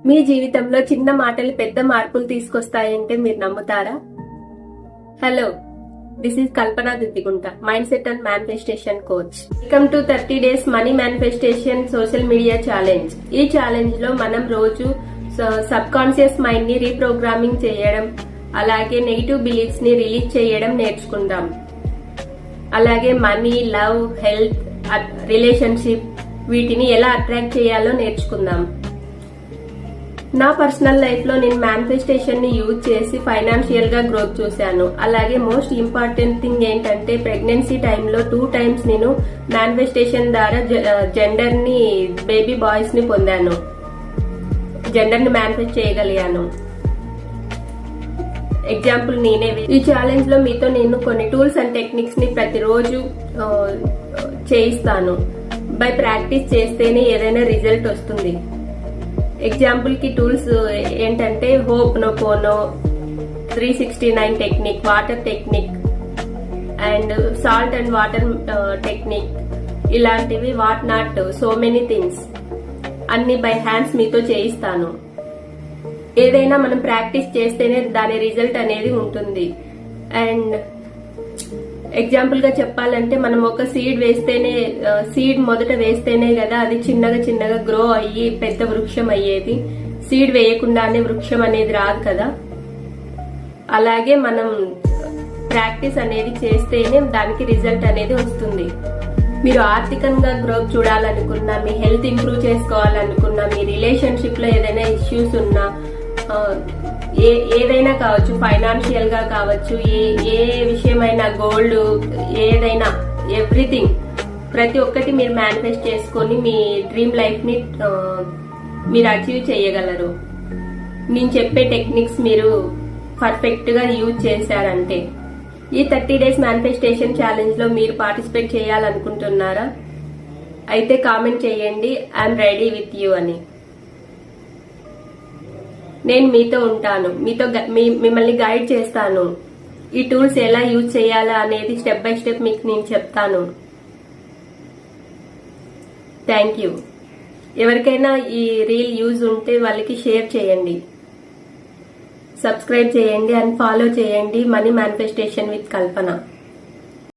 మీ జీవితంలో చిన్న మాటలు పెద్ద మార్పులు తీసుకొస్తాయంటే మీరు నమ్ముతారా? Hello, this is Kalpana Diddigunta, mindset and manifestation coach. Welcome to 30 days money manifestation social media challenge. ఈ ఛాలెంజ్ లో మనం రోజు సబ్ కాన్షియస్ మైండ్ ని రీప్రోగ్రామింగ్ చేయడం, అలాగే నెగిటివ్ బిలీఫ్స్ ని రిలీజ్ చేయడం నేర్చుకుందాం. అలాగే మనీ, లవ్, హెల్త్, రిలేషన్షిప్ వీటిని ఎలా అట్రాక్ట్ చేయాలో నేర్చుకుందాం. నా పర్సనల్ లైఫ్ లో నేను మేనిఫెస్టేషన్ ని యూజ్ చేసి ఫైనాన్షియల్ గా గ్రోత్ చూశాను. అలాగే మోస్ట్ ఇంపార్టెంట్ థింగ్ ఏంటంటే ప్రెగ్నెన్సీ టైంలో 2 times నేను మేనిఫెస్టేషన్ ద్వారా జెండర్ ని, బేబీ బాయ్స్ ని పొందాను. జెండర్ ని మేనిఫెస్ట్ చేయగలిగాను. ఎగ్జాంపుల్ నేనే. ఈ ఛాలెంజ్ లో మీతో నేను కొన్ని టూల్స్ అండ్ టెక్నిక్స్ ని ప్రతిరోజు చేయిస్తాను. బై ప్రాక్టీస్ చేస్తేనే ఏదైనా రిజల్ట్ వస్తుంది. ఎగ్జాంపుల్ కి టూల్స్ ఏంటంటే Hooponopono, 369 technique, water technique and salt and water technique, ఇలాంటివి what not, so many things అన్ని బై హ్యాండ్స్ మీతో చేయిస్తాను. ఏదైనా మనం ప్రాక్టీస్ చేస్తేనే దాని రిజల్ట్ అనేది ఉంటుంది. అండ్ ఎగ్జాంపుల్ గా చెప్పాలంటే మనం ఒక సీడ్ వేస్తేనే, సీడ్ మొదట వేస్తేనే కదా అది చిన్నగా చిన్నగా గ్రో అయ్యి పెద్ద వృక్షం అయ్యేది. సీడ్ వేయకుండానే వృక్షం అనేది రాదు కదా. అలాగే మనం ప్రాక్టీస్ అనేది చేస్తేనే దానికి రిజల్ట్ అనేది వస్తుంది. మీరు ఆర్థికంగా గ్రోత్ చూడాలనుకున్నా, మీ హెల్త్ ఇంప్రూవ్ చేసుకోవాలనుకున్నా, మీ రిలేషన్షిప్ లో ఏదైనా ఇష్యూస్ ఉన్నా, ఏదైనా కావచ్చు, ఫైనాన్షియల్ గా కావచ్చు, ఏ విషయమైనా, గోల్డ్, ఏదైనా, ఎవ్రీథింగ్, ప్రతి ఒక్కటి మీరు మేనిఫెస్ట్ చేసుకొని మీ డ్రీమ్ లైఫ్ ని మీరు అచీవ్ చేయగలరు. నేను చెప్పే టెక్నిక్స్ మీరు పర్ఫెక్ట్ గా యూజ్ చేశారంటే. ఈ 30 డేస్ మేనిఫెస్టేషన్ ఛాలెంజ్ లో మీరు పార్టిసిపేట్ చేయాలనుకుంటున్నారా? అయితే కామెంట్ చేయండి, ఐఎమ్ రెడీ విత్ యూ అని. నేను మీతో ఉంటాను, మిమ్మల్ని గైడ్ చేస్తాను. ఈ టూల్స్ ఎలా యూజ్ చేయాలా అనేది స్టెప్ బై స్టెప్ మీకు నేను చెప్తాను. Thank you. ఎవరికైనా ఈ రీల్ యూజ్ ఉంటే వాళ్ళకి షేర్ చేయండి, సబ్స్క్రైబ్ చేయండి అండ్ ఫాలో చేయండి మనీ మేనిఫెస్టేషన్ విత్ కల్పన.